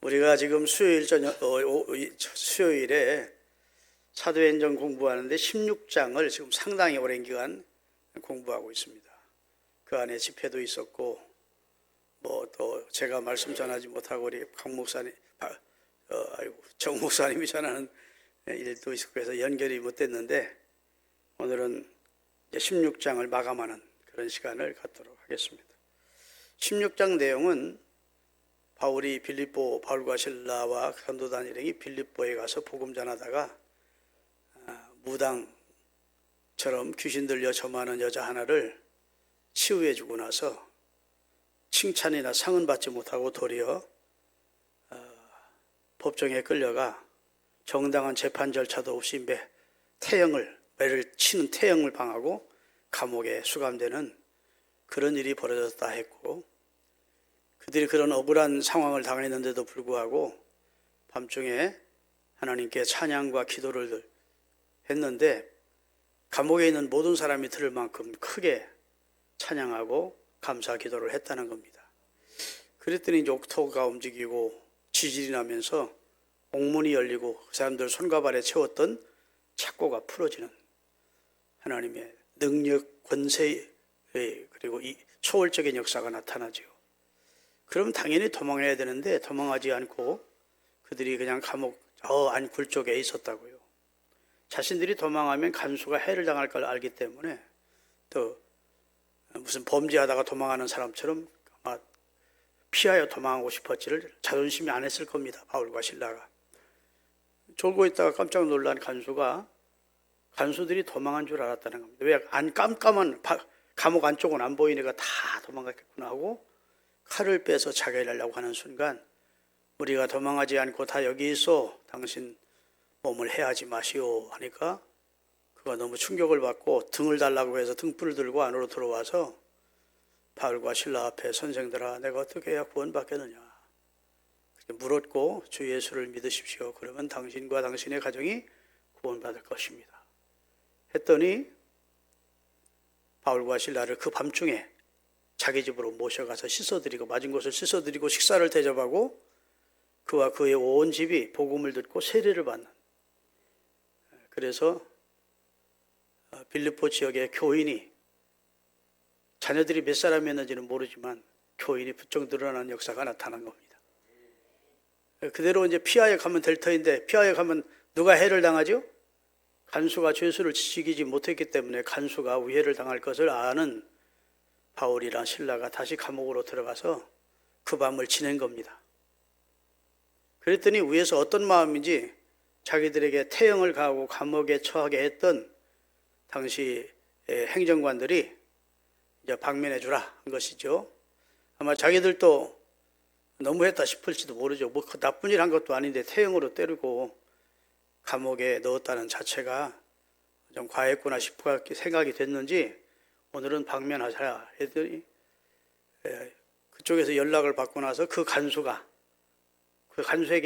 우리가 지금 수요일에 사도행전 공부하는데 16장을 지금 상당히 오랜 기간 공부하고 있습니다. 그 안에 집회도 있었고 또 제가 말씀 전하지 못하고 우리 정 목사님이 전하는 일도 있었고 그래서 연결이 못 됐는데 오늘은 이제 16장을 마감하는 그런 시간을 갖도록 하겠습니다. 16장 내용은 바울이 바울과 실라와 전도단 일행이 빌립보에 가서 복음 전하다가 무당처럼 귀신 들려 점하는 여자 하나를 치유해 주고 나서 칭찬이나 상은 받지 못하고 도리어 법정에 끌려가 정당한 재판 절차도 없이 매를 치는 태형을 당하고 감옥에 수감되는 그런 일이 벌어졌다 했고, 그들이 그런 억울한 상황을 당했는데도 불구하고 밤중에 하나님께 찬양과 기도를 했는데 감옥에 있는 모든 사람이 들을 만큼 크게 찬양하고 감사 기도를 했다는 겁니다. 그랬더니 이제 옥토가 움직이고 지진이 나면서 옥문이 열리고 그 사람들 손과 발에 채웠던 착고가 풀어지는 하나님의 능력, 권세 그리고 이 초월적인 역사가 나타나죠. 그럼 당연히 도망해야 되는데 도망하지 않고 그들이 그냥 감옥 안 굴 쪽에 있었다고요. 자신들이 도망하면 간수가 해를 당할 걸 알기 때문에 또 무슨 범죄하다가 도망하는 사람처럼 아마 피하여 도망하고 싶었지를 자존심이 안 했을 겁니다. 바울과 실라가. 졸고 있다가 깜짝 놀란 간수들이 도망한 줄 알았다는 겁니다. 왜 깜깜한 감옥 안쪽은 안 보이니까 다 도망갔겠구나 하고 칼을 빼서 자기를 하려고 하는 순간 우리가 도망하지 않고 다 여기 있어 당신 몸을 해하지 마시오 하니까 그가 너무 충격을 받고 등을 달라고 해서 등불을 들고 안으로 들어와서 바울과 실라 앞에 선생들아 내가 어떻게 해야 구원받겠느냐 물었고 주 예수를 믿으십시오. 그러면 당신과 당신의 가정이 구원받을 것입니다 했더니 바울과 실라를 그 밤중에 자기 집으로 모셔가서 씻어드리고 맞은 것을 씻어드리고 식사를 대접하고 그와 그의 온 집이 복음을 듣고 세례를 받는, 그래서 빌립보 지역의 교인이 자녀들이 몇 사람이었는지는 모르지만 교인이 부쩍 늘어나는 역사가 나타난 겁니다. 그대로 이제 피하에 가면 될 터인데 피하에 가면 누가 해를 당하죠? 간수가 죄수를 지키지 못했기 때문에 간수가 위해를 당할 것을 아는 바울이랑 실라가 다시 감옥으로 들어가서 그 밤을 지낸 겁니다. 그랬더니 위에서 어떤 마음인지 자기들에게 태형을 가하고 감옥에 처하게 했던 당시 행정관들이 이제 방면해 주라 한 것이죠. 아마 자기들도 너무했다 싶을지도 모르죠. 뭐 나쁜 일 한 것도 아닌데 태형으로 때리고 감옥에 넣었다는 자체가 좀 과했구나 싶어 생각이 됐는지 오늘은 방면하자 했더니 그쪽에서 연락을 받고 나서 그 간수에게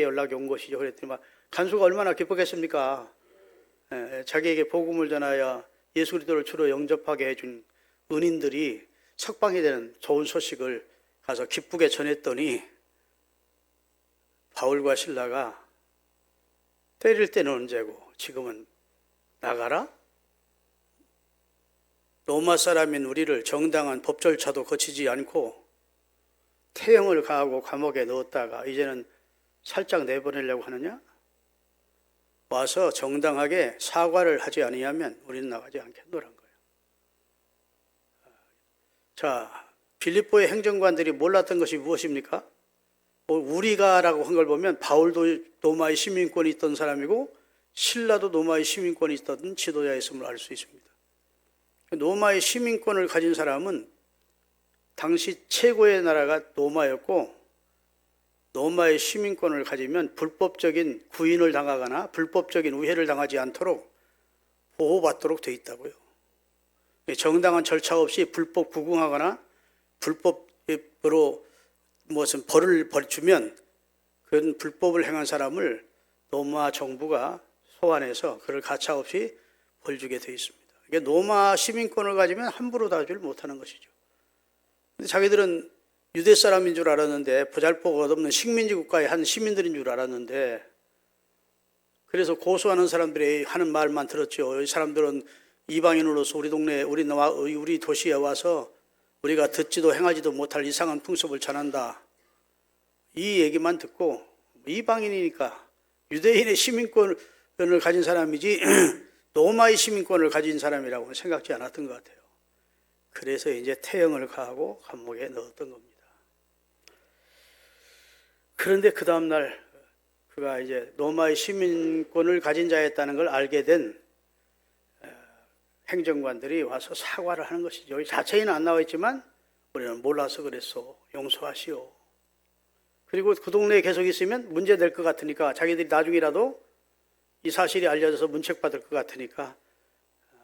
연락이 온 것이죠. 그랬더니 간수가 얼마나 기쁘겠습니까? 자기에게 복음을 전하여 예수 그리스도를 주로 영접하게 해준 은인들이 석방이 되는 좋은 소식을 가서 기쁘게 전했더니 바울과 실라가 때릴 때는 언제고 지금은 나가라? 로마 사람인 우리를 정당한 법 절차도 거치지 않고 태형을 가하고 감옥에 넣었다가 이제는 살짝 내보내려고 하느냐? 와서 정당하게 사과를 하지 아니하면 우리는 나가지 않겠노란 거예요. 자, 빌립보의 행정관들이 몰랐던 것이 무엇입니까? 우리가라고 한 걸 보면 바울도 로마의 시민권이 있던 사람이고 실라도 로마의 시민권이 있던 지도자였음을 알 수 있습니다. 로마의 시민권을 가진 사람은 당시 최고의 나라가 로마였고 로마의 시민권을 가지면 불법적인 구인을 당하거나 불법적인 우회를 당하지 않도록 보호받도록 되어 있다고요. 정당한 절차 없이 불법 구궁하거나 불법으로 무슨 벌을 주면 그런 불법을 행한 사람을 로마 정부가 소환해서 그를 가차없이 벌 주게 되어 있습니다. 이게 로마 시민권을 가지면 함부로 다주를 못하는 것이죠. 근데 자기들은 유대 사람인 줄 알았는데, 보잘것 없는 식민지 국가의 한 시민들인 줄 알았는데, 그래서 고소하는 사람들이 하는 말만 들었죠. 이 사람들은 이방인으로서 우리 동네, 우리 도시에 와서 우리가 듣지도 행하지도 못할 이상한 풍습을 전한다. 이 얘기만 듣고, 이방인이니까 유대인의 시민권을 가진 사람이지 로마의 시민권을 가진 사람이라고 생각지 않았던 것 같아요. 그래서 이제 태형을 가하고 감옥에 넣었던 겁니다. 그런데 그 다음날 그가 이제 로마의 시민권을 가진 자였다는 걸 알게 된 행정관들이 와서 사과를 하는 것이죠. 여기 자세히는 안 나와 있지만 우리는 몰라서 그랬어. 용서하시오. 그리고 그 동네에 계속 있으면 문제될 것 같으니까 자기들이 나중이라도 이 사실이 알려져서 문책받을 것 같으니까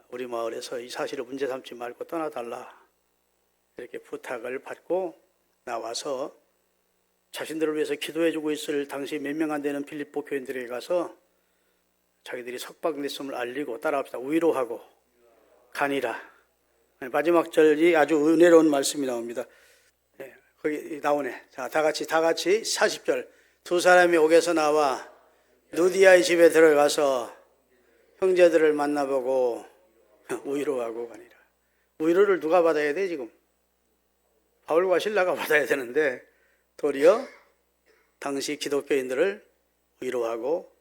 우리 마을에서 이 사실을 문제 삼지 말고 떠나달라. 이렇게 부탁을 받고 나와서 자신들을 위해서 기도해주고 있을 당시 몇 명 안 되는 빌립보 교인들에게 가서 자기들이 석방됐음을 알리고 따라합시다. 위로하고 가니라. 마지막 절이 아주 은혜로운 말씀이 나옵니다. 네, 거기 나오네. 자, 다 같이 40절. 두 사람이 옥에서 나와 누디아의 집에 들어가서 형제들을 만나보고 위로하고 가니라. 위로를 누가 받아야 돼 지금? 바울과 실라가 받아야 되는데 도리어 당시 기독교인들을 위로하고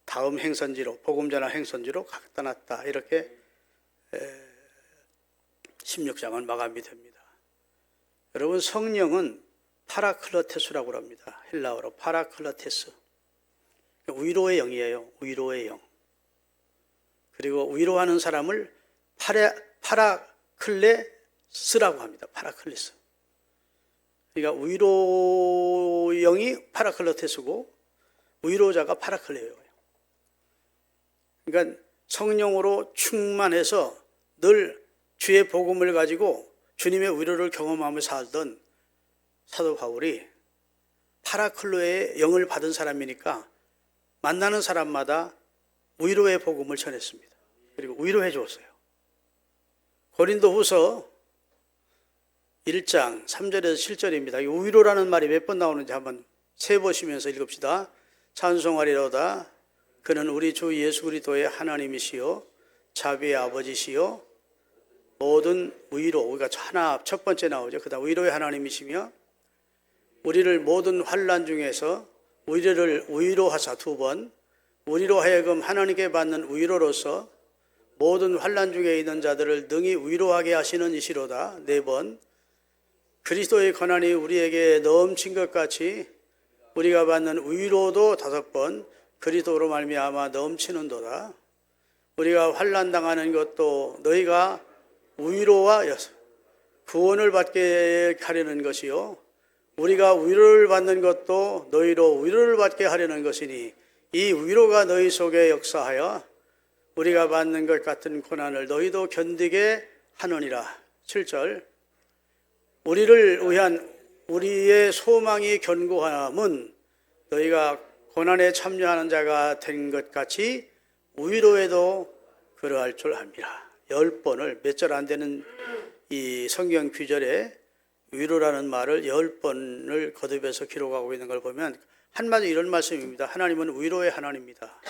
다음 행선지로, 복음 전할 행선지로 갖다 놨다. 이렇게 16장은 마감이 됩니다. 여러분, 성령은 파라클로테스라고 합니다. 헬라어로 파라클로테스. 위로의 영이에요. 위로의 영. 그리고 위로하는 사람을 파라클레스라고 합니다. 파라클레스. 그러니까 위로영이 파라클로테스고 위로자가 파라클레예요. 그러니까 성령으로 충만해서 늘 주의 복음을 가지고 주님의 위로를 경험하며 살던 사도 바울이 파라클로의 영을 받은 사람이니까 만나는 사람마다 위로의 복음을 전했습니다. 그리고 위로해 주었어요. 고린도후서 1장 3절에서 7절입니다. 이 위로라는 말이 몇 번 나오는지 한번 세보시면서 읽읍시다. 찬송하리로다. 그는 우리 주 예수 그리스도의 하나님이시요 자비의 아버지시요 모든 위로, 우리가 하나 첫 번째 나오죠. 그다음 위로의 하나님이시며 우리를 모든 환난 중에서 우리를 위로하사 두 번, 우리로 하여금 하나님께 받는 위로로서 모든 환난 중에 있는 자들을 능히 위로하게 하시는 이시로다. 네 번, 그리스도의 권한이 우리에게 넘친 것 같이 우리가 받는 위로도 다섯 번, 그리스도로 말미암아 넘치는도다. 우리가 환난 당하는 것도 너희가 위로와 구원을 받게 하려는 것이요, 우리가 위로를 받는 것도 너희로 위로를 받게 하려는 것이니 이 위로가 너희 속에 역사하여 우리가 받는 것 같은 고난을 너희도 견디게 하느니라. 7절, 우리를 위한 우리의 소망이 견고함은 너희가 고난에 참여하는 자가 된 것 같이 위로에도 그러할 줄 압니다. 10번을 몇 절 안 되는 이 성경 규절에 위로라는 말을 10번을 거듭해서 기록하고 있는 걸 보면 한마디로 이런 말씀입니다. 하나님은 위로의 하나님입니다.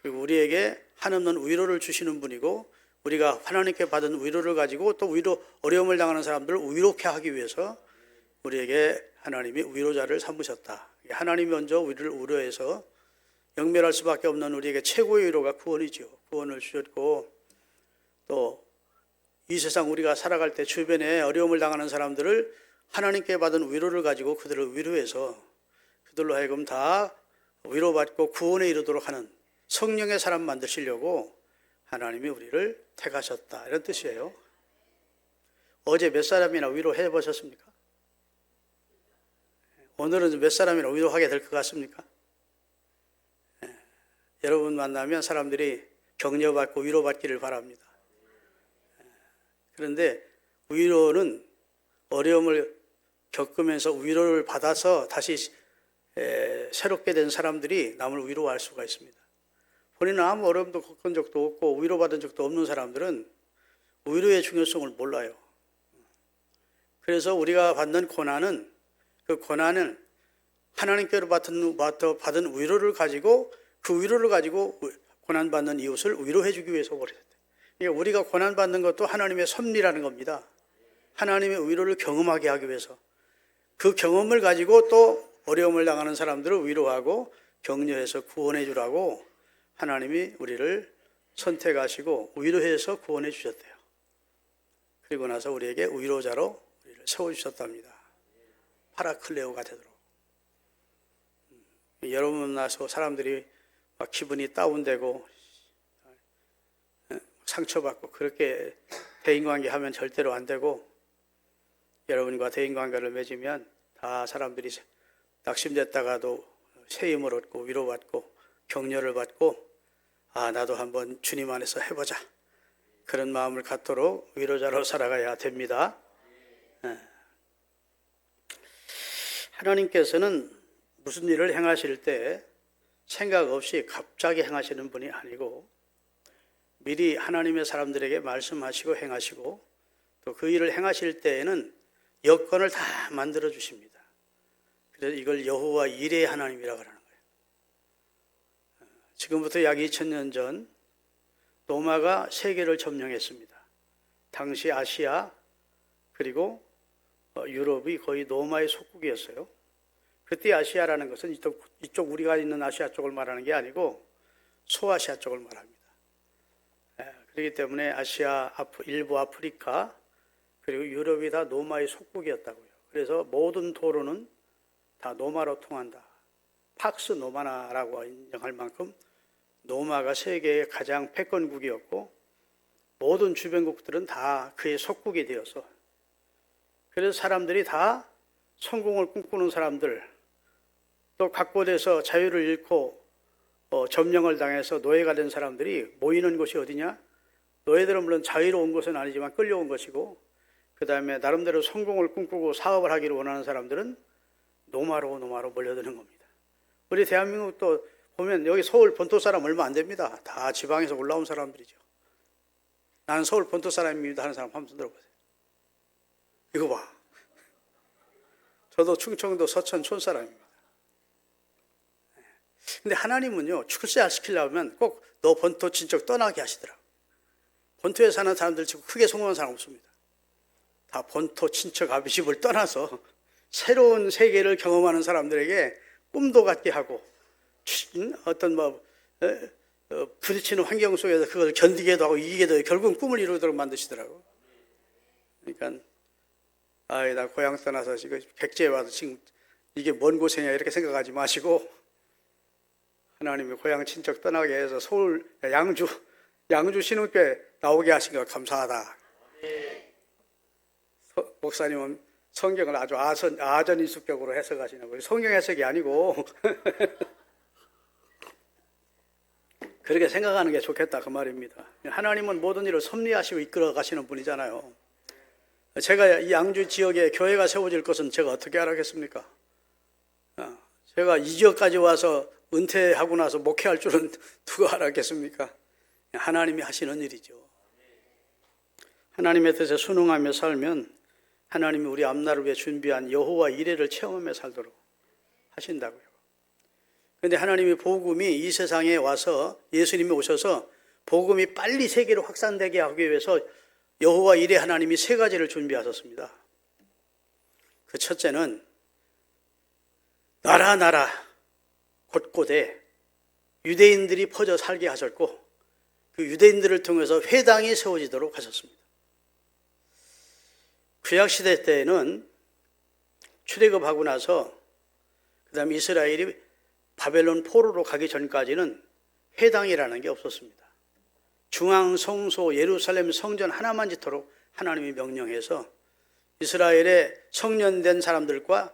그리고 우리에게 한없는 위로를 주시는 분이고 우리가 하나님께 받은 위로를 가지고 또 어려움을 당하는 사람들을 위로케 하기 위해서 우리에게 하나님이 위로자를 삼으셨다. 하나님이 먼저 우리를 위로해서 영멸할 수밖에 없는 우리에게 최고의 위로가 구원이죠. 구원을 주셨고 또 이 세상 우리가 살아갈 때 주변에 어려움을 당하는 사람들을 하나님께 받은 위로를 가지고 그들을 위로해서 그들로 하여금 다 위로받고 구원에 이르도록 하는 성령의 사람 만드시려고 하나님이 우리를 택하셨다. 이런 뜻이에요. 어제 몇 사람이나 위로해 보셨습니까? 오늘은 몇 사람이나 위로하게 될 것 같습니까? 여러분 만나면 사람들이 격려받고 위로받기를 바랍니다. 그런데 위로는 어려움을 겪으면서 위로를 받아서 다시 새롭게 된 사람들이 남을 위로할 수가 있습니다. 본인은 아무 어려움도 겪은 적도 없고 위로받은 적도 없는 사람들은 위로의 중요성을 몰라요. 그래서 우리가 받는 고난은 그 고난은 하나님께로 받은 위로를 가지고 그 위로를 가지고 고난받는 이웃을 위로해 주기 위해서 그랬어요. 그러니까 우리가 고난받는 것도 하나님의 섭리라는 겁니다. 하나님의 위로를 경험하게 하기 위해서 그 경험을 가지고 또 어려움을 당하는 사람들을 위로하고 격려해서 구원해 주라고 하나님이 우리를 선택하시고 위로해서 구원해 주셨대요. 그리고 나서 우리에게 위로자로 우리를 세워주셨답니다. 파라클레오가 되도록. 여러분 만나서 사람들이 막 기분이 다운되고 상처받고 그렇게 대인관계 하면 절대로 안 되고, 여러분과 대인관계를 맺으면 다 사람들이 낙심됐다가도 새 힘을 얻고 위로받고 격려를 받고, 아 나도 한번 주님 안에서 해보자, 그런 마음을 갖도록 위로자로 살아가야 됩니다. 하나님께서는 무슨 일을 행하실 때 생각 없이 갑자기 행하시는 분이 아니고 미리 하나님의 사람들에게 말씀하시고 행하시고 또 그 일을 행하실 때에는 여건을 다 만들어 주십니다. 그래서 이걸 여호와 이레의 하나님이라고 하는 거예요. 지금부터 약 2000년 전 노마가 세계를 점령했습니다. 당시 아시아 그리고 유럽이 거의 노마의 속국이었어요. 그때 아시아라는 것은 이쪽 우리가 있는 아시아 쪽을 말하는 게 아니고 소아시아 쪽을 말합니다. 그렇기 때문에 아시아, 일부 아프리카 그리고 유럽이 다 노마의 속국이었다고요. 그래서 모든 도로는 다 노마로 통한다. 팍스 노마나라고 인정할 만큼 노마가 세계의 가장 패권국이었고 모든 주변국들은 다 그의 속국이 되어서, 그래서 사람들이 다 성공을 꿈꾸는 사람들, 또 각곳에서 자유를 잃고 점령을 당해서 노예가 된 사람들이 모이는 곳이 어디냐? 노예들은 물론 자유로운 것은 아니지만 끌려온 것이고, 그 다음에 나름대로 성공을 꿈꾸고 사업을 하기를 원하는 사람들은 노마로 몰려드는 겁니다. 우리 대한민국도 보면 여기 서울 본토 사람 얼마 안 됩니다. 다 지방에서 올라온 사람들이죠. 나는 서울 본토 사람입니다 하는 사람 한번 들어보세요. 이거 봐. 저도 충청도 서천 촌 사람입니다. 근데 하나님은요, 출세시키려면 꼭 너 본토 친척 떠나게 하시더라고요. 본토에 사는 사람들 치고 크게 성공한 사람 없습니다. 다 본토 친척 아비집을 떠나서 새로운 세계를 경험하는 사람들에게 꿈도 갖게 하고 어떤 부딪히는 환경 속에서 그걸 견디게도 하고 이기게도 하고 결국은 꿈을 이루도록 만드시더라고요. 그러니까 나 고향 떠나서 지금 백제에 와서 지금 이게 뭔 고생이야 이렇게 생각하지 마시고, 하나님이 고향 친척 떠나게 해서 서울 양주 신흥교회 나오게 하신 거 감사하다. 목사님은 성경을 아주 아전인수격으로 해석하시는 거예요. 성경 해석이 아니고 그렇게 생각하는 게 좋겠다 그 말입니다. 하나님은 모든 일을 섭리하시고 이끌어 가시는 분이잖아요. 제가 이 양주 지역에 교회가 세워질 것은 제가 어떻게 알았겠습니까? 제가 이 지역까지 와서 은퇴하고 나서 목회할 줄은 누가 알았겠습니까? 하나님이 하시는 일이죠. 하나님의 뜻에 순응하며 살면 하나님이 우리 앞날을 위해 준비한 여호와 이레를 체험하며 살도록 하신다고요. 그런데 하나님의 복음이 이 세상에 와서 예수님이 오셔서 복음이 빨리 세계로 확산되게 하기 위해서 여호와 이레 하나님이 세 가지를 준비하셨습니다. 그 첫째는 나라 곳곳에 유대인들이 퍼져 살게 하셨고 그 유대인들을 통해서 회당이 세워지도록 하셨습니다. 구약시대 때에는 출애굽하고 나서 그 다음에 이스라엘이 바벨론 포로로 가기 전까지는 회당이라는 게 없었습니다. 중앙성소 예루살렘 성전 하나만 짓도록 하나님이 명령해서 이스라엘의 성년된 사람들과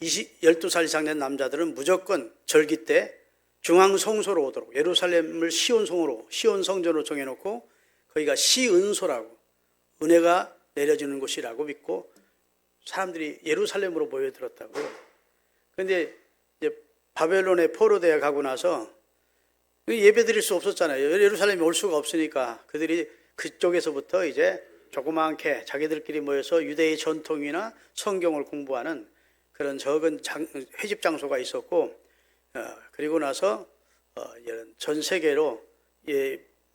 12살 이상 된 남자들은 무조건 절기 때 중앙성소로 오도록 예루살렘을 시온 성전으로 정해놓고 거기가 시은소라고 은혜가 내려지는 곳이라고 믿고 사람들이 예루살렘으로 모여들었다고요. 그런데 이제 바벨론에 포로되어 가고 나서 예배 드릴 수 없었잖아요. 예루살렘에 올 수가 없으니까 그들이 그쪽에서부터 이제 조그맣게 자기들끼리 모여서 유대의 전통이나 성경을 공부하는 그런 적은 회집 장소가 있었고, 그리고 나서 전 세계로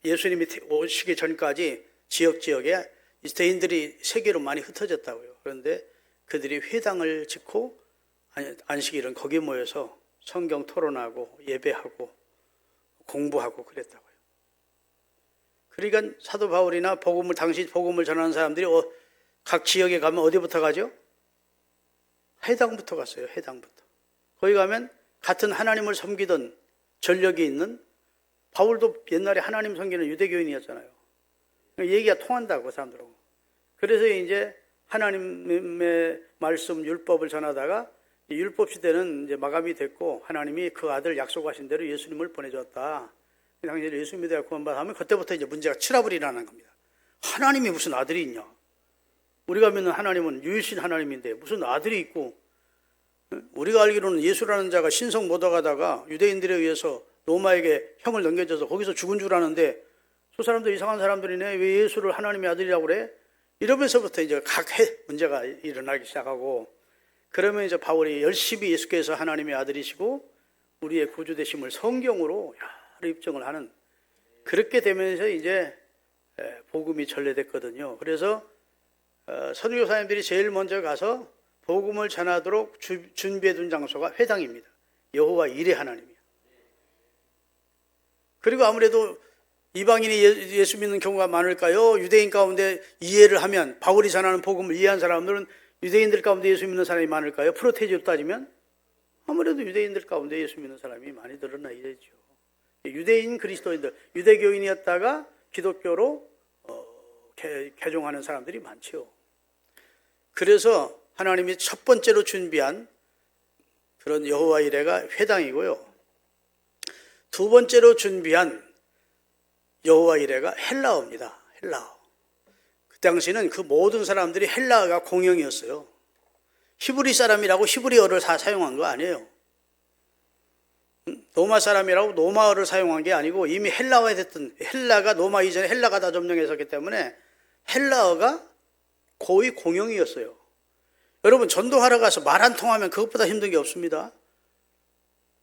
예수님이 오시기 전까지 지역에 유대인들이 세계로 많이 흩어졌다고요. 그런데 그들이 회당을 짓고 안식일은 거기 모여서 성경 토론하고 예배하고 공부하고 그랬다고요. 그러니까 사도 바울이나 당시 복음을 전하는 사람들이 각 지역에 가면 어디부터 가죠? 회당부터 갔어요. 회당부터. 거기 가면 같은 하나님을 섬기던 전력이 있는, 바울도 옛날에 하나님 섬기는 유대교인이었잖아요. 얘기가 통한다고 사람들하고. 그래서 이제 하나님의 말씀 율법을 전하다가 율법 시대는 이제 마감이 됐고 하나님이 그 아들 약속하신 대로 예수님을 보내줬다. 당시에 예수 믿어야 구원받아 하면 그때부터 이제 문제가 트러블이 일어나는 겁니다. 하나님이 무슨 아들이 있냐? 우리가 믿는 하나님은 유일신 하나님인데 무슨 아들이 있고, 우리가 알기로는 예수라는 자가 신성 못 얻어가다가 유대인들에 의해서 로마에게 형을 넘겨줘서 거기서 죽은 줄 아는데 저 사람들 이상한 사람들이네, 왜 예수를 하나님의 아들이라고 그래? 이러면서부터 이제 문제가 일어나기 시작하고, 그러면 이제 바울이 열심히 예수께서 하나님의 아들이시고 우리의 구주 되심을 성경으로 여러 입증을 하는, 그렇게 되면서 이제 복음이 전래됐거든요. 그래서 선교사님들이 제일 먼저 가서 복음을 전하도록 준비해 둔 장소가 회당입니다. 여호와 일의 하나님이요. 그리고 아무래도 이방인이 예수 믿는 경우가 많을까요? 유대인 가운데 이해를 하면, 바울이 전하는 복음을 이해한 사람들은 유대인들 가운데 예수 믿는 사람이 많을까요? 프로테지로 따지면 아무래도 유대인들 가운데 예수 믿는 사람이 많이 늘어나야 되죠. 유대인 그리스도인들, 유대교인이었다가 기독교로 개종하는 사람들이 많죠. 그래서 하나님이 첫 번째로 준비한 그런 여호와 이레가 회당이고요. 두 번째로 준비한 여호와 이레가 헬라어입니다. 헬라어. 그 당시는 그 모든 사람들이 헬라어가 공용이었어요. 히브리 사람이라고 히브리어를 다 사용한 거 아니에요. 로마 사람이라고 로마어를 사용한 게 아니고 이미 헬라어에 됐던, 헬라가 로마 이전에 헬라가 다 점령했었기 때문에 헬라어가 거의 공용이었어요. 여러분, 전도하러 가서 말 안 통하면 그것보다 힘든 게 없습니다.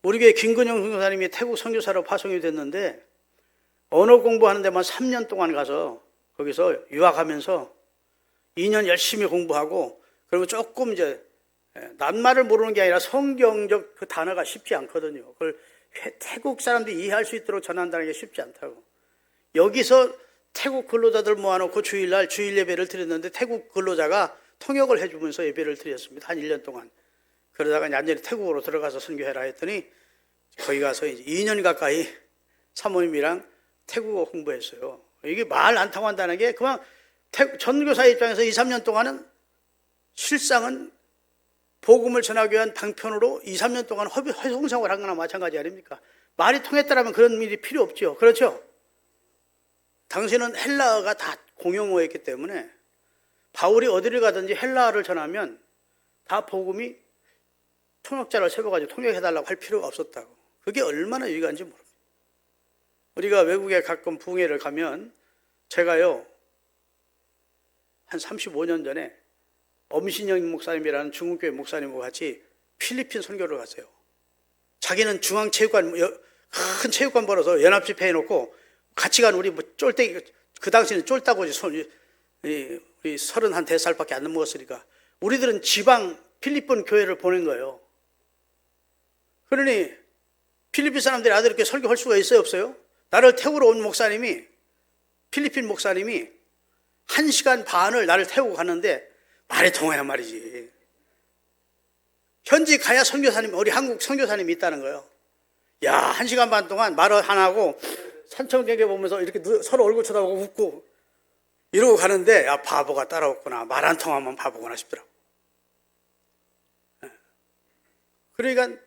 우리 교회 김근영 선교사님이 태국 선교사로 파송이 됐는데 언어 공부하는 데만 3년 동안 가서 거기서 유학하면서 2년 열심히 공부하고, 그리고 조금 이제 낱말을 모르는 게 아니라 성경적 그 단어가 쉽지 않거든요. 그걸 태국 사람들이 이해할 수 있도록 전한다는 게 쉽지 않다고. 여기서 태국 근로자들 모아놓고 주일날 주일 예배를 드렸는데 태국 근로자가 통역을 해주면서 예배를 드렸습니다. 한 1년 동안. 그러다가 완전히 태국으로 들어가서 선교해라 했더니 거기 가서 이제 2년 가까이 사모님이랑 태국어 공부했어요. 이게 말 안 통한다는 게 그냥 전교사 입장에서 2, 3년 동안은 실상은 복음을 전하기 위한 방편으로 2, 3년 동안 회송생활을 한 거나 마찬가지 아닙니까? 말이 통했다라면 그런 일이 필요 없죠. 그렇죠? 당시는 헬라어가 다 공용어였기 때문에 바울이 어디를 가든지 헬라어를 전하면 다 복음이 통역자를 세워가지고 통역해달라고 할 필요가 없었다고. 그게 얼마나 유익한지 모릅니다. 우리가 외국에 가끔 부흥회를 가면 제가요, 한 35년 전에 엄신영 목사님이라는 중국교회 목사님과 같이 필리핀 선교를 갔어요. 자기는 중앙체육관, 큰 체육관 벌어서 연합집회 해놓고 같이 간 우리 쫄땡이, 그 당시에는 쫄다고 우리 34살밖에 안 먹었으니까 우리들은 지방 필리핀 교회를 보낸 거예요. 그러니 필리핀 사람들이 아들 이렇게 설교할 수가 있어요, 없어요? 나를 태우러 온 목사님이, 필리핀 목사님이 1시간 반을 나를 태우고 갔는데 말이 통해야 말이지. 현지 가야 선교사님, 우리 한국 선교사님이 있다는 거예요. 야, 1시간 반 동안 말 안 하고 산청경계 보면서 이렇게 서로 얼굴 쳐다보고 웃고 이러고 가는데, 야, 바보가 따라왔구나. 말 안 통하면 바보구나 싶더라고. 그러니까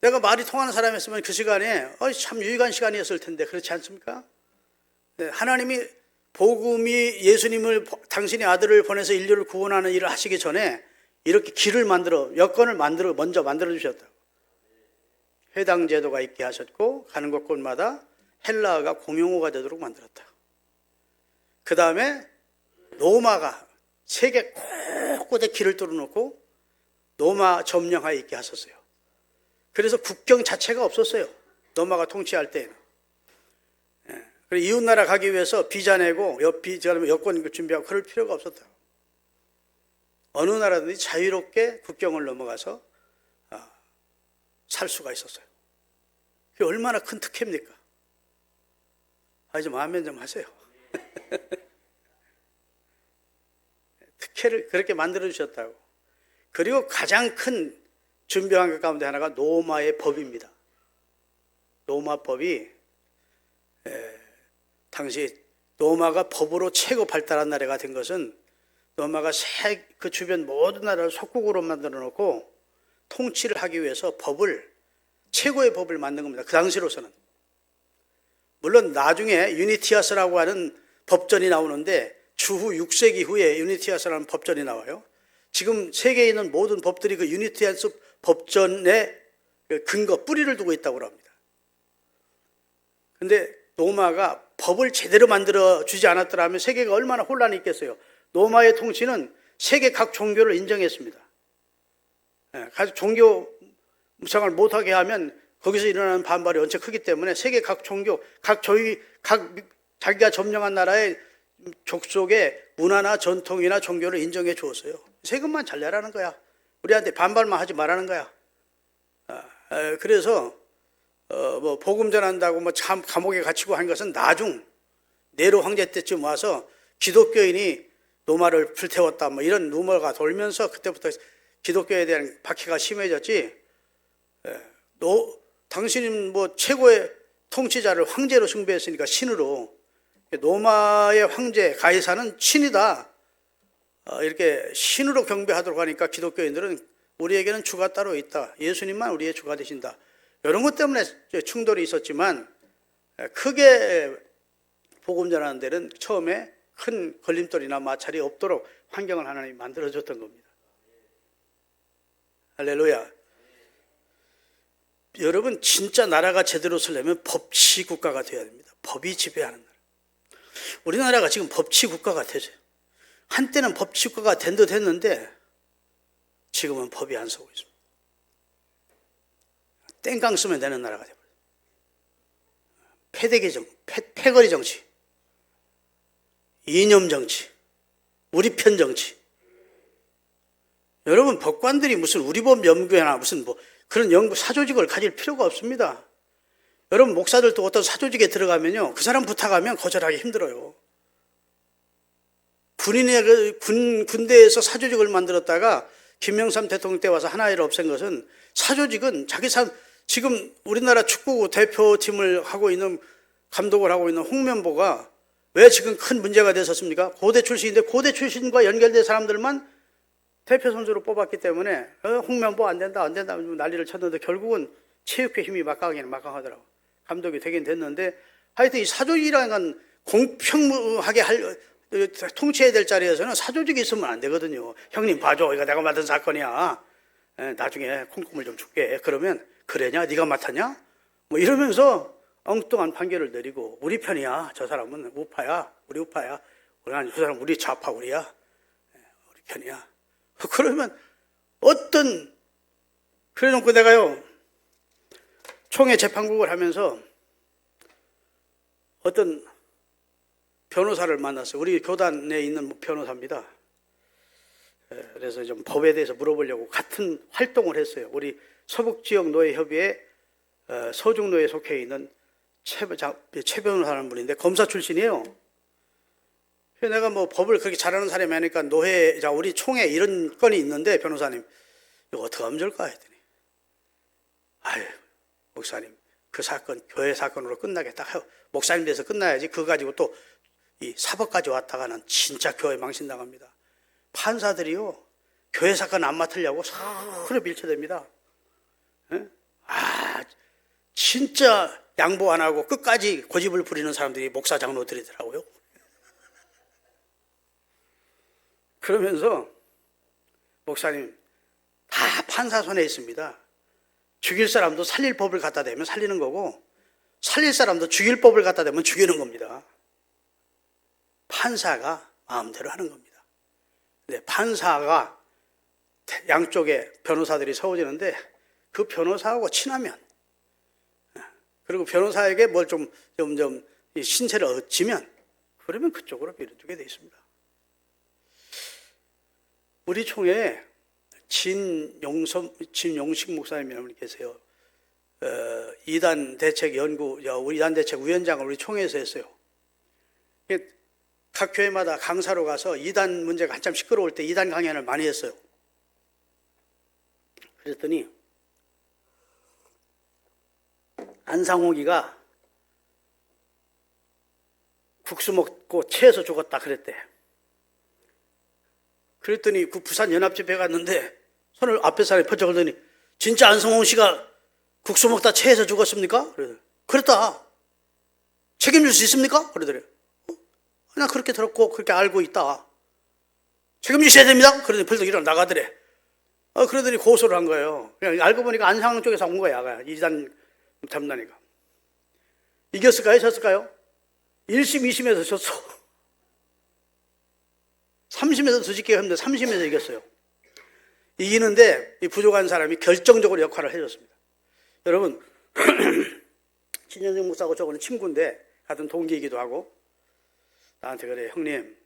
내가 말이 통하는 사람이었으면 그 시간에 참 유익한 시간이었을 텐데 그렇지 않습니까? 하나님이 복음이 예수님을, 당신의 아들을 보내서 인류를 구원하는 일을 하시기 전에 이렇게 길을 여건을 먼저 만들어 주셨다. 회당 제도가 있게 하셨고 가는 곳곳마다 헬라어가 공용어가 되도록 만들었다. 그 다음에 로마가 세계 곳곳에 길을 뚫어놓고 로마 점령하에 있게 하셨어요. 그래서 국경 자체가 없었어요. 로마가 통치할 때에는. 그리고 이웃나라 가기 위해서 비자 내고 여권 준비하고 그럴 필요가 없었다. 어느 나라든지 자유롭게 국경을 넘어가서 살 수가 있었어요. 그게 얼마나 큰 특혜입니까? 좀 아멘 좀 하세요. 특혜를 그렇게 만들어 주셨다고. 그리고 가장 큰 준비한 것 가운데 하나가 로마의 법입니다. 로마법이 당시 로마가 법으로 최고 발달한 나라가 된 것은 로마가 그 주변 모든 나라를 속국으로 만들어 놓고 통치를 하기 위해서 최고의 법을 만든 겁니다. 그 당시로서는. 물론 나중에 유니티아스라고 하는 법전이 나오는데 주후 6세기 후에 유니티아스라는 법전이 나와요. 지금 세계에 있는 모든 법들이 그 유니티아스 법전의 근거, 뿌리를 두고 있다고 합니다. 그런데 로마가 법을 제대로 만들어 주지 않았더라면 세계가 얼마나 혼란이 있겠어요. 로마의 통치는 세계 각 종교를 인정했습니다. 종교 무상을 못하게 하면 거기서 일어나는 반발이 원체 크기 때문에 세계 각 종교, 자기가 점령한 나라의 족속의 문화나 전통이나 종교를 인정해 주었어요. 세금만 잘 내라는 거야. 우리한테 반발만 하지 말라는 거야. 그래서 복음 전한다고 감옥에 갇히고 한 것은 나중 네로 황제 때쯤 와서 기독교인이 로마를 불태웠다 이런 루머가 돌면서 그때부터 기독교에 대한 박해가 심해졌지. 당신은 최고의 통치자를 황제로 숭배했으니까 신으로 로마의 황제 가이사는 신이다. 이렇게 신으로 경배하도록 하니까 기독교인들은 우리에게는 주가 따로 있다. 예수님만 우리의 주가 되신다. 이런 것 때문에 충돌이 있었지만 크게 복음 전하는 데는 처음에 큰 걸림돌이나 마찰이 없도록 환경을 하나님이 만들어줬던 겁니다. 할렐루야. 여러분 진짜 나라가 제대로 서려면 법치 국가가 되어야 됩니다. 법이 지배하는 나라. 우리나라가 지금 법치 국가가 되죠. 한때는 법치 국가가 된 듯 했는데 지금은 법이 안 서고 있습니다. 땡깡 쓰면 되는 나라가 되어버려요. 패거리 정치, 이념 정치, 우리 편 정치. 여러분 법관들이 무슨 우리 법 연구회나 무슨 그런 연구 사조직을 가질 필요가 없습니다. 여러분 목사들도 어떤 사조직에 들어가면요 그 사람 부탁하면 거절하기 힘들어요. 군대에서 사조직을 만들었다가 김영삼 대통령 때 와서 하나를 없앤 것은 사조직은 지금 우리나라 축구 대표팀을 하고 있는 감독을 하고 있는 홍명보가 왜 지금 큰 문제가 됐었습니까? 고대 출신인데 고대 출신과 연결된 사람들만 대표 선수로 뽑았기 때문에 홍명보 안 된다 난리를 쳤는데 결국은 체육회 힘이 막강하더라고. 감독이 되긴 됐는데 하여튼 이 사조직이라는 건 공평하게 통치해야 될 자리에서는 사조직이 있으면 안 되거든요. 형님 봐줘, 이거 내가 맡은 사건이야. 나중에 콩고물 좀 줄게. 그러면 그래냐? 네가 맡았냐? 이러면서 엉뚱한 판결을 내리고 우리 편이야. 저 사람은 우파야. 우리 우파야. 저 사람 우리 좌파 우리야. 우리 편이야. 그러면 그래놓고 내가요 총회 재판국을 하면서 어떤 변호사를 만났어요. 우리 교단에 있는 변호사입니다. 그래서 좀 법에 대해서 물어보려고 같은 활동을 했어요. 우리 서북지역노예협의회 서중노에 속해 있는 최 변호사라는 분인데 검사 출신이에요. 그래서 내가 법을 그렇게 잘하는 사람이 아니까 우리 총회 이런 건이 있는데 변호사님 이거 어떻게 하면 좋을까 했더니 목사님 그 사건 교회 사건으로 끝나겠다. 목사님 돼서 끝나야지. 그거 가지고 또 이 사법까지 왔다가는 진짜 교회 망신당합니다. 판사들이요 교회 사건 안 맡으려고 서로 밀쳐댑니다. 진짜 양보 안 하고 끝까지 고집을 부리는 사람들이 목사 장로들이더라고요. 그러면서 목사님 다 판사 손에 있습니다. 죽일 사람도 살릴 법을 갖다 대면 살리는 거고 살릴 사람도 죽일 법을 갖다 대면 죽이는 겁니다. 판사가 마음대로 하는 겁니다. 근데 판사가 양쪽에 변호사들이 세워지는데 그 변호사하고 친하면, 그리고 변호사에게 뭘 점점 신세를 얻지면, 그러면 그쪽으로 밀어두게 돼 있습니다. 우리 총회에 진용식 목사님이라는 분이 계세요. 이단 대책 위원장을 우리 총회에서 했어요. 각 교회마다 강사로 가서 이단 문제가 한참 시끄러울 때 이단 강연을 많이 했어요. 그랬더니 안상옥이가 국수 먹고 체해서 죽었다 그랬대. 그랬더니 그 부산 연합집회 갔는데 손을 앞에 사람이 펄쩍 걸더니 진짜 안성홍 씨가 국수 먹다 체해서 죽었습니까? 그랬다. 책임질 수 있습니까? 그러더래요. 나 그렇게 들었고 그렇게 알고 있다. 책임지셔야 됩니다. 그러더니 벌떡 일어나 나가더래. 그러더니 고소를 한 거예요. 그냥 알고 보니까 안상홍 쪽에서 온 거야. 이단 담당이가. 이겼을까요? 졌을까요? 1심, 2심에서 졌어. 3심에서 뒤집기가 힘든데 3심에서 이겼어요. 이기는데 이 부족한 사람이 결정적으로 역할을 해줬습니다. 여러분, 진현정 목사하고 저거는 친구인데 같은 동기이기도 하고 나한테 그래, 형님,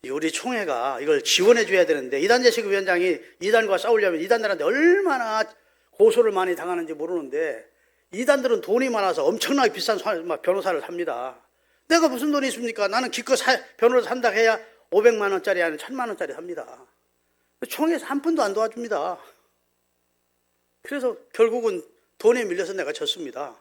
우리 총회가 이걸 지원해 줘야 되는데 이단재식 위원장이 이단과 싸우려면 이단들한테 얼마나 고소를 많이 당하는지 모르는데 이단들은 돈이 많아서 엄청나게 비싼 변호사를 삽니다. 내가 무슨 돈이 있습니까? 나는 기껏 변호사 산다 해야 500만 원짜리 아니면 1000만 원짜리 삽니다. 총회에서 한 푼도 안 도와줍니다. 그래서 결국은 돈에 밀려서 내가 졌습니다.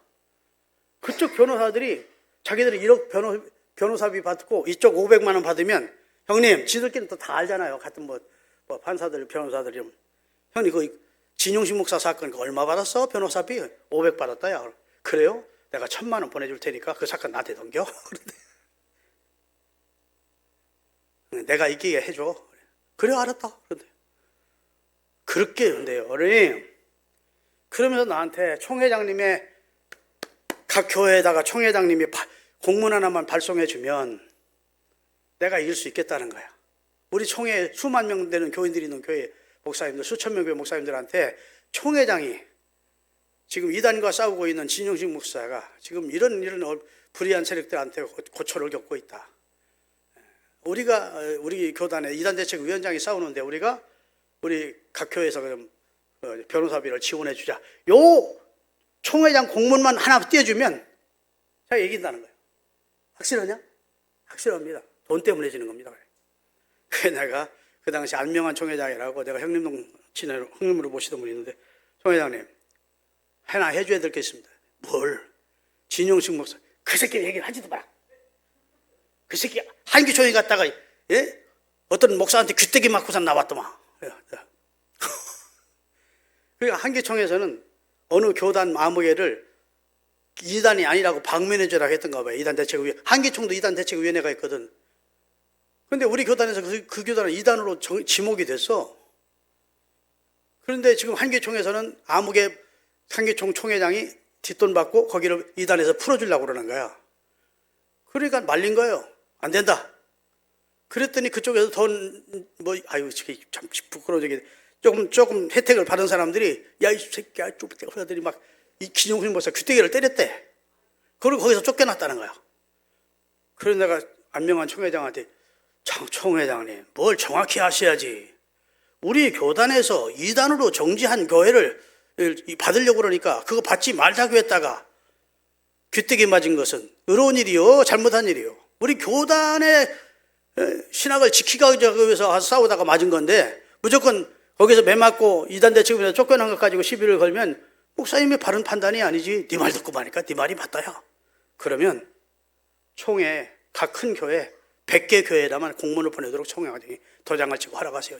그쪽 변호사들이 자기들이 1억 변호사비 받고 이쪽 500만 원 받으면 형님, 지들끼리는 또 다 알잖아요. 같은 뭐 판사들, 변호사들이. 형님, 그 진용식 목사 사건 얼마 받았어? 변호사비? 500 받았다, 야. 그래요? 내가 1000만 원 보내줄 테니까 그 사건 나한테 넘겨? 내가 이기게 해줘. 그래, 알았다. 그런데 그렇게 한대요. 그러면서 나한테 총회장님의 각 교회에다가 총회장님이 공문 하나만 발송해 주면 내가 이길 수 있겠다는 거야. 우리 총회 수만 명 되는 교인들이 있는 교회 목사님들, 수천 명 교회 목사님들한테 총회장이 지금 이단과 싸우고 있는 진용식 목사가 지금 이런 불의한 세력들한테 고초를 겪고 있다. 우리 교단의 이단대책위원장이 싸우는데 우리 각 교회에서 그럼 변호사비를 지원해 주자. 요 총회장 공문만 하나 띄워주면 제가 이긴다는 거예요. 확실하냐? 확실합니다. 돈 때문에 지는 겁니다. 그래 내가 그 당시 안명환 총회장이라고 내가 형님으로 모시던 분이 있는데 총회장님 하나 해줘야 될 게 있습니다. 뭘? 진용식 목사 그 새끼 얘기를 하지도 마라. 그 새끼 한기총회 갔다가 어떤 목사한테 귀때기 맞고서 나왔더만. 그러니까 한기총회에서는 어느 교단 암흑회를 이단이 아니라고 방면해주라 했던가 봐요. 이단대책위원회. 한기총도 이단대책위원회가 있거든. 그런데 우리 교단에서 그 교단은 이단으로 지목이 됐어. 그런데 지금 한기총에서는 암흑회 한기총 총회장이 뒷돈 받고 거기를 이단에서 풀어주려고 그러는 거야. 그러니까 말린 거예요. 안 된다. 그랬더니 그쪽에서 참 부끄러워지게 조금 혜택을 받은 사람들이 야, 이 새끼야, 쫓겨나들이 막 이 기용식 목사 귀때기를 때렸대. 그리고 거기서 쫓겨났다는 거야. 그래서 내가 안명환 총회장한테 총회장님, 뭘 정확히 하셔야지. 우리 교단에서 이단으로 정지한 교회를 받으려고 그러니까 그거 받지 말자고 했다가 귀때기 맞은 것은 의로운 일이요, 잘못한 일이요. 우리 교단의 신학을 지키기 위해서 싸우다가 맞은 건데 무조건 거기서 매 맞고 이단 대책위에서 쫓겨난 것 가지고 시비를 걸면 목사님의 바른 판단이 아니지. 네 말 듣고 보니까 네 말이 맞다야. 그러면 총회 각 큰 교회 100개 교회에다만 공문을 보내도록 총회장이 도장을 찍고 하라가세요.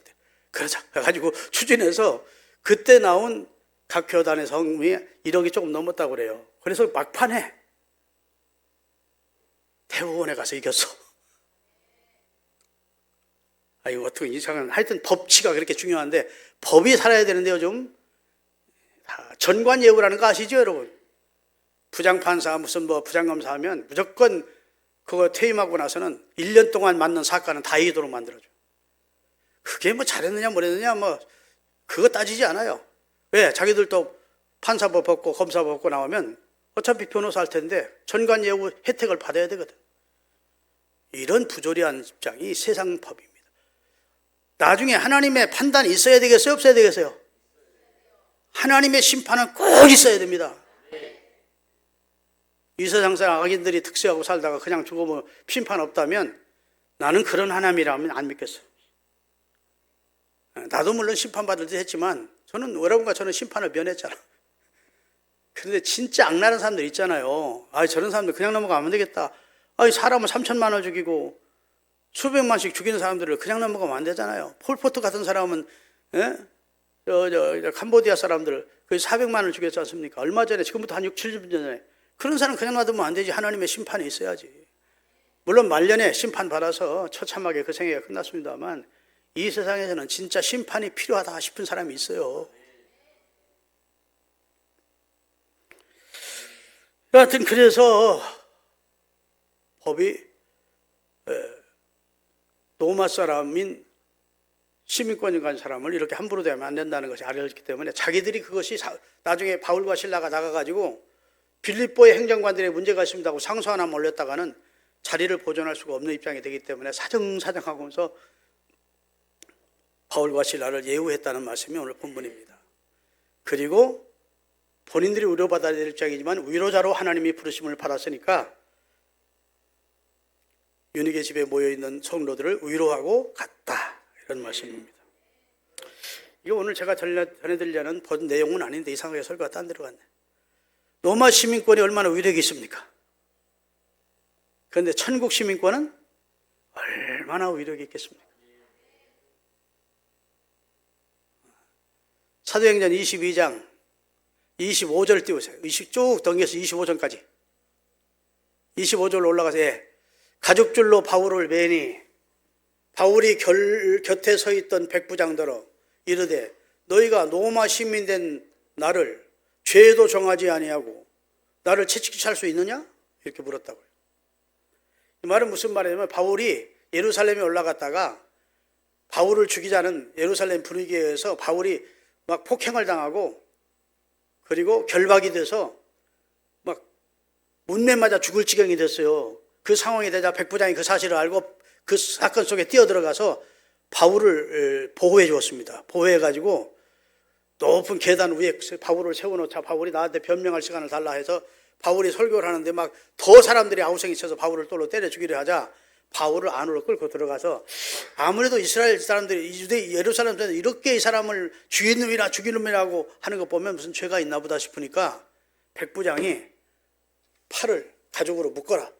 그러자 해가지고 추진해서 그때 나온 각 교단의 성금이 1억이 조금 넘었다고 그래요. 그래서 막판에 대법원에 가서 이겼어. 이거 어떻게 이상한, 하여튼 법치가 그렇게 중요한데 법이 살아야 되는데요, 좀. 전관예우라는 거 아시죠, 여러분? 부장판사, 무슨 부장검사 하면 무조건 그거 퇴임하고 나서는 1년 동안 맞는 사건은 다 이기도록 만들어줘. 그게 뭐 잘했느냐 뭐랬느냐 뭐 그거 따지지 않아요. 왜? 자기들도 판사법 받고 검사법 받고 나오면 어차피 변호사 할 텐데 전관예우 혜택을 받아야 되거든. 이런 부조리한 입장이 세상 법입니다. 나중에 하나님의 판단이 있어야 되겠어요? 없어야 되겠어요? 하나님의 심판은 꼭 있어야 됩니다. 이 세상 사람 악인들이 특세하고 살다가 그냥 죽으면 심판 없다면 나는 그런 하나님이라면 안 믿겠어. 나도 물론 심판받을 듯 했지만 여러분과 저는 심판을 면했잖아. 그런데 진짜 악랄한 사람들 있잖아요. 저런 사람들 그냥 넘어가면 되겠다. 사람을 3천만 원 죽이고 수백만씩 죽이는 사람들을 그냥 넘어가면 안 되잖아요. 폴포트 같은 사람은 캄보디아 사람들 거의 400만 원을 죽였지 않습니까? 얼마 전에 지금부터 한 6, 70년 전에 그런 사람 그냥 놔두면 안 되지. 하나님의 심판이 있어야지. 물론 말년에 심판 받아서 처참하게 그 생애가 끝났습니다만 이 세상에서는 진짜 심판이 필요하다 싶은 사람이 있어요. 여하튼 그래서 법이 로마 사람인 시민권을 가진 사람을 이렇게 함부로 대하면 안 된다는 것이 알려졌기 때문에 자기들이 그것이 나중에 바울과 실라가 나가가지고 빌립보의 행정관들의 문제가 있습니다 하고 상소 하나 올렸다가는 자리를 보존할 수가 없는 입장이 되기 때문에 사정사정하면서 바울과 실라를 예우했다는 말씀이 오늘 본문입니다. 그리고 본인들이 위로받아야 될 입장이지만 위로자로 하나님이 부르심을 받았으니까 유닉의 집에 모여있는 성도들을 위로하고 갔다, 이런 말씀입니다. 이거 오늘 제가 전해드리려는 본 내용은 아닌데 이상하게 설교가 딴 데로 갔네. 로마 시민권이 얼마나 위력이 있습니까? 그런데 천국 시민권은 얼마나 위력이 있겠습니까? 사도행전 22장 25절 띄우세요. 쭉 넘겨서 25절까지. 25절로 올라가서 가죽줄로 바울을 매니 바울이 곁에 서 있던 백부장더러 이르되 너희가 로마 시민 된 나를 죄도 정하지 아니하고 나를 채찍질 할 수 있느냐? 이렇게 물었다고요. 이 말은 무슨 말이냐면 바울이 예루살렘에 올라갔다가 바울을 죽이자는 예루살렘 분위기에 의해서 바울이 막 폭행을 당하고 그리고 결박이 돼서 막 문매 맞아 죽을 지경이 됐어요. 그 상황이 되자 백부장이 그 사실을 알고 그 사건 속에 뛰어들어가서 바울을 보호해 주었습니다. 보호해가지고 높은 계단 위에 바울을 세워놓자 바울이 나한테 변명할 시간을 달라 해서 바울이 설교를 하는데 막 더 사람들이 아우성이 쳐서 바울을 돌로 때려 죽이려 하자 바울을 안으로 끌고 들어가서 아무래도 이스라엘 사람들이 예루살렘 사람들이 이렇게 이 사람을 죽이놈이라고 하는 거 보면 무슨 죄가 있나 보다 싶으니까 백부장이 팔을 가죽으로 묶어라.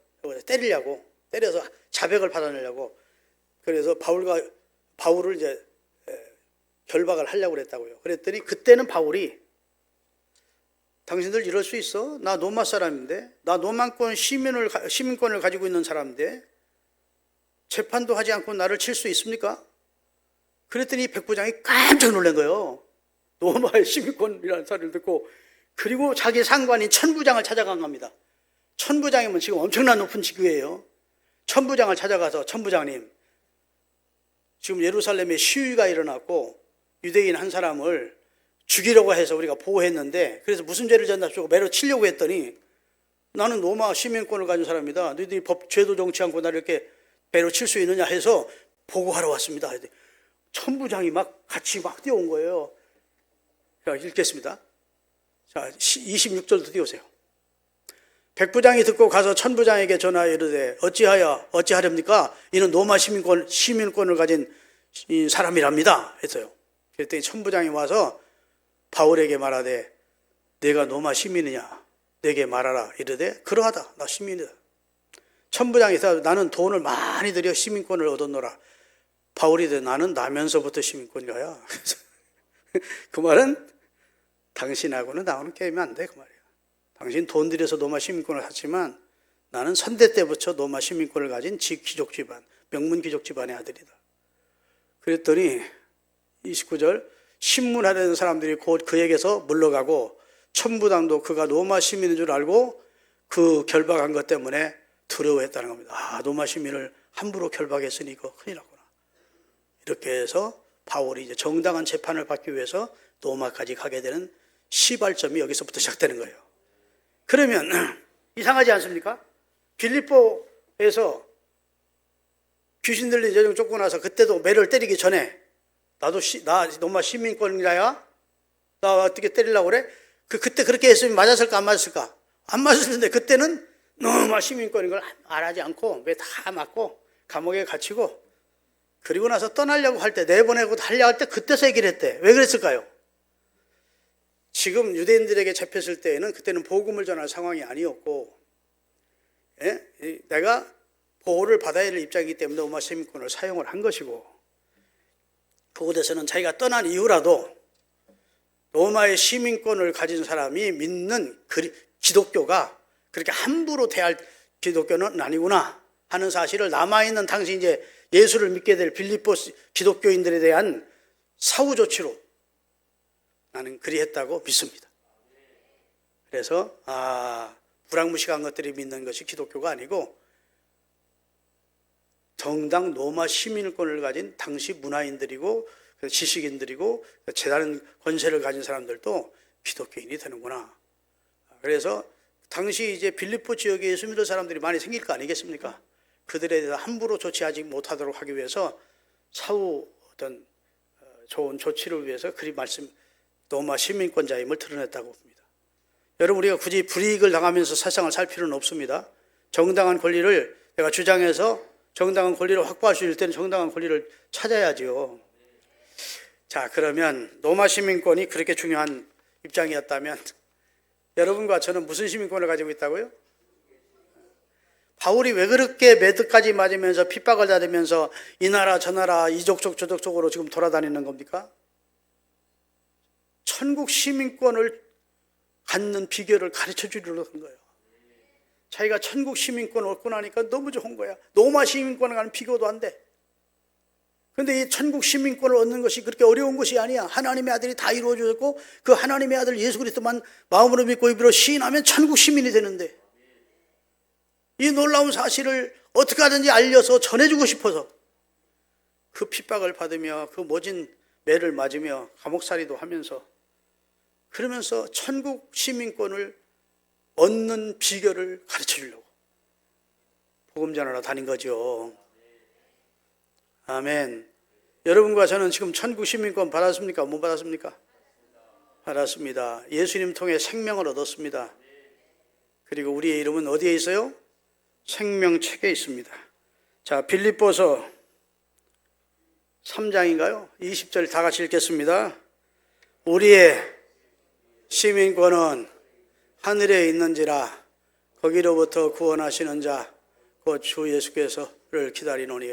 때리려고 때려서 자백을 받아내려고 그래서 바울을 이제 결박을 하려고 그랬다고요. 그랬더니 그때는 바울이 당신들 이럴 수 있어? 나 로마 사람인데 나 로마권 시민권을 가지고 있는 사람인데 재판도 하지 않고 나를 칠 수 있습니까? 그랬더니 백부장이 깜짝 놀란 거예요. 로마의 시민권이라는 소리를 듣고 그리고 자기 상관인 천부장을 찾아간 겁니다. 천부장이면 지금 엄청난 높은 직위예요. 천부장을 찾아가서 천부장님 지금 예루살렘에 시위가 일어났고 유대인 한 사람을 죽이려고 해서 우리가 보호했는데 그래서 무슨 죄를 졌나 매로 치려고 했더니 나는 로마 시민권을 가진 사람이다. 너희들이 죄도 정치 않고 나를 이렇게 배로 칠 수 있느냐 해서 보고하러 왔습니다. 천부장이 막 같이 막 뛰어온 거예요. 자, 읽겠습니다. 자, 26절도 띄우세요. 백부장이 듣고 가서 천부장에게 전하여 이르되 어찌하렵니까? 이는 로마 시민권을 가진 사람이랍니다. 했어요. 그랬더니 천부장이 와서 바울에게 말하되 내가 로마 시민이냐? 내게 말하라. 이르되 그러하다. 나 시민이다. 천부장이 나는 돈을 많이 들여 시민권을 얻었노라. 바울이 나는 나면서부터 시민권이야. 그 말은 당신하고는 나오는 게임이 안 돼. 그 말이야. 당신 돈 들여서 로마 시민권을 샀지만 나는 선대 때부터 로마 시민권을 가진 귀족 집안, 명문 귀족 집안의 아들이다. 그랬더니 29절 신문하려는 사람들이 곧 그에게서 물러가고 천부장도 그가 로마 시민인 줄 알고 그 결박한 것 때문에 두려워했다는 겁니다. 아, 로마 시민을 함부로 결박했으니 이거 큰일 났구나. 이렇게 해서 바울이 이제 정당한 재판을 받기 위해서 로마까지 가게 되는 시발점이 여기서부터 시작되는 거예요. 그러면 이상하지 않습니까? 빌립보에서 귀신 들린 여정 쫓고 나서 그때도 매를 때리기 전에 나 로마 시민권이라야? 나 어떻게 때리려고 그래? 그때 그렇게 했으면 맞았을까 안 맞았을까? 안 맞았을 텐데 그때는 로마 시민권인 걸 말하지 않고 매 다 맞고 감옥에 갇히고 그리고 나서 떠나려고 할 때 내보내고 하려고 할 때 그때서 얘기를 했대. 왜 그랬을까요? 지금 유대인들에게 잡혔을 때에는 그때는 복음을 전할 상황이 아니었고 내가 보호를 받아야 할 입장이기 때문에 로마 시민권을 사용을 한 것이고 그곳에서는 자기가 떠난 이후라도 로마의 시민권을 가진 사람이 믿는 기독교가 그렇게 함부로 대할 기독교는 아니구나 하는 사실을 남아있는 당시 이제 예수를 믿게 될 빌립보 기독교인들에 대한 사후 조치로 나는 그리했다고 믿습니다. 그래서 불황무식한 것들이 믿는 것이 기독교가 아니고 정당 로마 시민권을 가진 당시 문화인들이고 지식인들이고 다른 권세를 가진 사람들도 기독교인이 되는구나. 그래서 당시 이제 빌립보 지역에 예수 믿을 사람들이 많이 생길 거 아니겠습니까? 그들에 대해서 함부로 조치하지 못하도록 하기 위해서 사후 어떤 좋은 조치를 위해서 그리 말씀 로마 시민권자임을 드러냈다고 봅니다. 여러분 우리가 굳이 불이익을 당하면서 세상을 살 필요는 없습니다. 정당한 권리를 내가 주장해서 정당한 권리를 확보할 수 있을 때는 정당한 권리를 찾아야지요. 자, 그러면 로마 시민권이 그렇게 중요한 입장이었다면 여러분과 저는 무슨 시민권을 가지고 있다고요? 바울이 왜 그렇게 매듭까지 맞으면서 핍박을 받으면서 이 나라 저 나라 이족족 저족족으로 지금 돌아다니는 겁니까? 천국 시민권을 갖는 비결을 가르쳐 주려고 한 거예요. 자기가 천국 시민권을 얻고 나니까 너무 좋은 거야. 로마 시민권을 가는 비교도 안 돼. 그런데 이 천국 시민권을 얻는 것이 그렇게 어려운 것이 아니야. 하나님의 아들이 다 이루어졌고 그 하나님의 아들 예수 그리스도만 마음으로 믿고 입으로 시인하면 천국 시민이 되는데 이 놀라운 사실을 어떻게 하든지 알려서 전해주고 싶어서 그 핍박을 받으며 그 모진 매를 맞으며 감옥살이도 하면서 그러면서 천국 시민권을 얻는 비결을 가르쳐 주려고 복음 전하러 다닌 거죠. 아멘. 여러분과 저는 지금 천국 시민권 받았습니까? 못 받았습니까? 받았습니다. 예수님 통해 생명을 얻었습니다. 그리고 우리의 이름은 어디에 있어요? 생명책에 있습니다. 자, 빌립보서 3장인가요? 20절 다 같이 읽겠습니다. 우리의 시민권은 하늘에 있는지라 거기로부터 구원하시는 자 곧 주 예수께서를 기다리노니.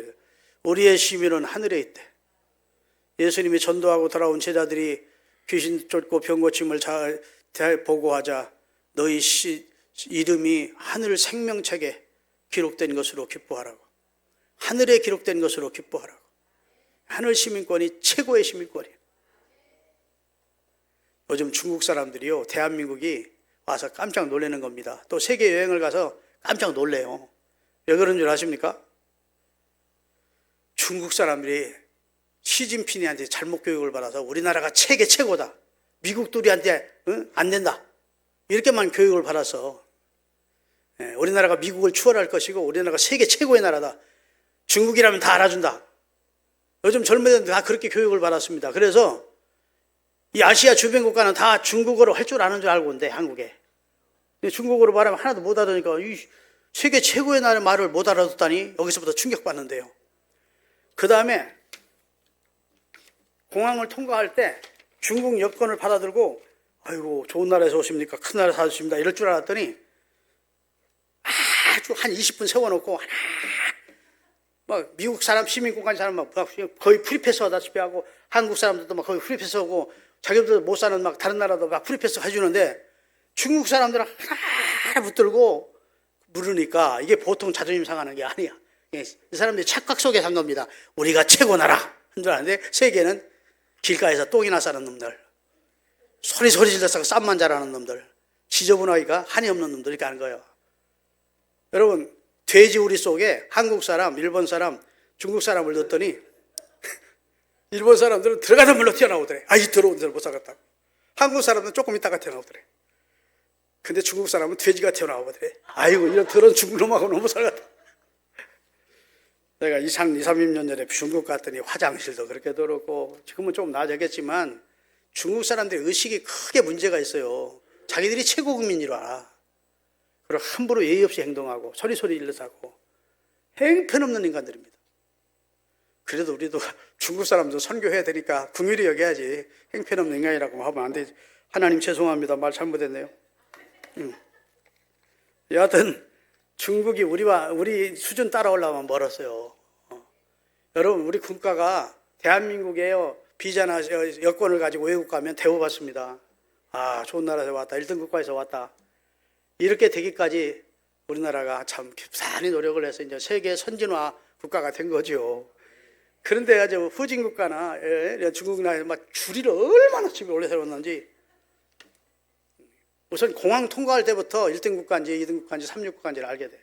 우리의 시민은 하늘에 있대. 예수님이 전도하고 돌아온 제자들이 귀신 쫓고 병 고침을 잘 보고하자 너희 이름이 하늘 생명책에 기록된 것으로 기뻐하라고. 하늘에 기록된 것으로 기뻐하라고. 하늘 시민권이 최고의 시민권이에요. 요즘 중국 사람들이요, 대한민국이 와서 깜짝 놀라는 겁니다. 또 세계 여행을 가서 깜짝 놀래요. 왜 그런 줄 아십니까? 중국 사람들이 시진핑한테 잘못 교육을 받아서 우리나라가 세계 최고다. 미국들한테 안 된다. 이렇게만 교육을 받아서 우리나라가 미국을 추월할 것이고 우리나라가 세계 최고의 나라다. 중국이라면 다 알아준다. 요즘 젊은 애들 다 그렇게 교육을 받았습니다. 그래서 이 아시아 주변 국가는 다 중국어로 할 줄 아는 줄 알고 있는데 한국에. 근데 중국어로 말하면 하나도 못 알아듣으니까 이 세계 최고의 나라의 말을 못 알아듣다니 여기서부터 충격받는데요. 그 다음에 공항을 통과할 때 중국 여권을 받아들고 아이고 좋은 나라에서 오십니까? 큰 나라에서 사십니다. 이럴 줄 알았더니 아주 한 20분 세워놓고 막 미국 사람 시민권 간 사람 막 거의 프리패스 하다시피 하고 한국 사람들도 막 거의 프리패스 하고 자기들 못 사는 막 다른 나라도 막 프리패스 해주는데 중국 사람들은 하나 붙들고 물으니까 이게 보통 자존심 상하는 게 아니야. 이 사람들이 착각 속에 산 겁니다. 우리가 최고 나라 한 줄 아는데 세계는 길가에서 똥이나 싸는 놈들, 소리 질러서 쌈만 잘하는 놈들, 지저분하기가 한이 없는 놈들 이렇게 하는 거예요. 여러분 돼지우리 속에 한국 사람, 일본 사람, 중국 사람을 넣었더니 일본 사람들은 들어가다 물러 튀어나오더래. 이 더러운 데를 못 살겠다고. 한국 사람은 조금 있다가 튀어나오더래. 근데 중국 사람은 돼지가 튀어나오더래. 아이고, 이런 더러운 중국놈하고는 못 살겠다. 내가 30년 전에 중국 갔더니 화장실도 그렇게 더럽고, 지금은 좀 나아졌겠지만 중국 사람들의 의식이 크게 문제가 있어요. 자기들이 최고국민이라. 그리고 함부로 예의 없이 행동하고 소리소리 일러서 하고 형편없는 인간들입니다. 그래도 우리도 중국 사람도 선교해야 되니까 긍휼히 여겨야지. 형편없는 인간이라고 하면 안 되지. 하나님 죄송합니다. 말 잘못했네요. 여하튼 중국이 우리 수준 따라오려면 멀었어요. 여러분, 우리 국가가 대한민국에요, 비자나 여권을 가지고 외국 가면 대우받습니다. 좋은 나라에서 왔다, 1등 국가에서 왔다. 이렇게 되기까지 우리나라가 참 깊숙이 노력을 해서 이제 세계 선진화 국가가 된 거죠. 그런데 아주 후진 국가나 중국이나 막 줄이를 얼마나 집에 올려 세웠는지. 우선 공항 통과할 때부터 1등 국가인지 2등 국가인지 3등 국가인지를 알게 돼.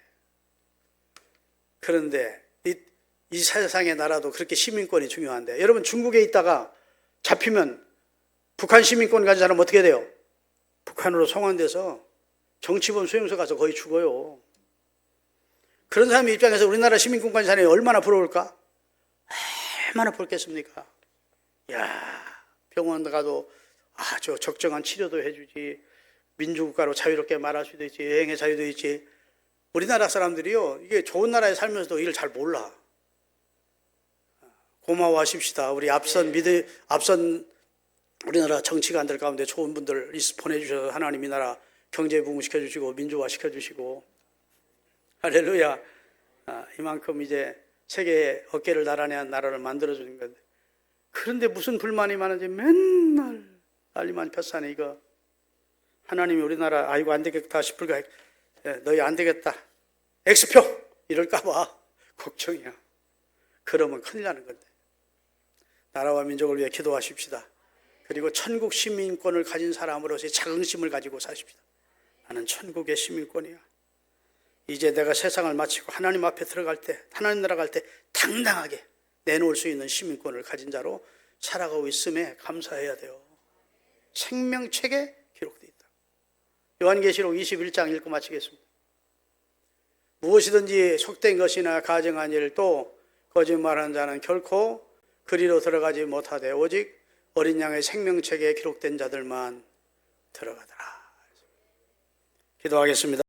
그런데 이 세상의 나라도 그렇게 시민권이 중요한데, 여러분, 중국에 있다가 잡히면 북한 시민권 가진 사람은 어떻게 돼요? 북한으로 송환돼서 정치범 수용소 가서 거의 죽어요. 그런 사람 입장에서 우리나라 시민권 가진 사람이 얼마나 부러울까? 얼마나 부럽겠습니까? 병원 가도 아주 적정한 치료도 해주지, 민주국가로 자유롭게 말할 수도 있지, 여행의 자유도 있지. 우리나라 사람들이요, 이게 좋은 나라에 살면서도 이걸 잘 몰라. 고마워하십시다. 우리 앞선 우리나라 정치관들 가운데 좋은 분들 보내주셔서 하나님 이 나라 경제 부흥시켜주시고 민주화 시켜주시고, 할렐루야. 이만큼 이제 세계의 어깨를 나란히 한 나라를 만들어주는 건데, 그런데 무슨 불만이 많은지 맨날 난리만 폈사네. 이거 하나님이 우리나라 아이고 안 되겠다 싶을 거야. 너희 안 되겠다, X표 이럴까 봐 걱정이야. 그러면 큰일 나는 건데. 나라와 민족을 위해 기도하십시다. 그리고 천국 시민권을 가진 사람으로서의 자긍심을 가지고 사십시다. 나는 천국의 시민권이야. 이제 내가 세상을 마치고 하나님 앞에 들어갈 때, 하나님 나라 갈 때 당당하게 내놓을 수 있는 시민권을 가진 자로 살아가고 있음에 감사해야 돼요. 생명책에 기록되어 있다. 요한계시록 21장 읽고 마치겠습니다. 무엇이든지 속된 것이나 가증한 일 또 거짓말하는 자는 결코 그리로 들어가지 못하되 오직 어린 양의 생명책에 기록된 자들만 들어가더라. 기도하겠습니다.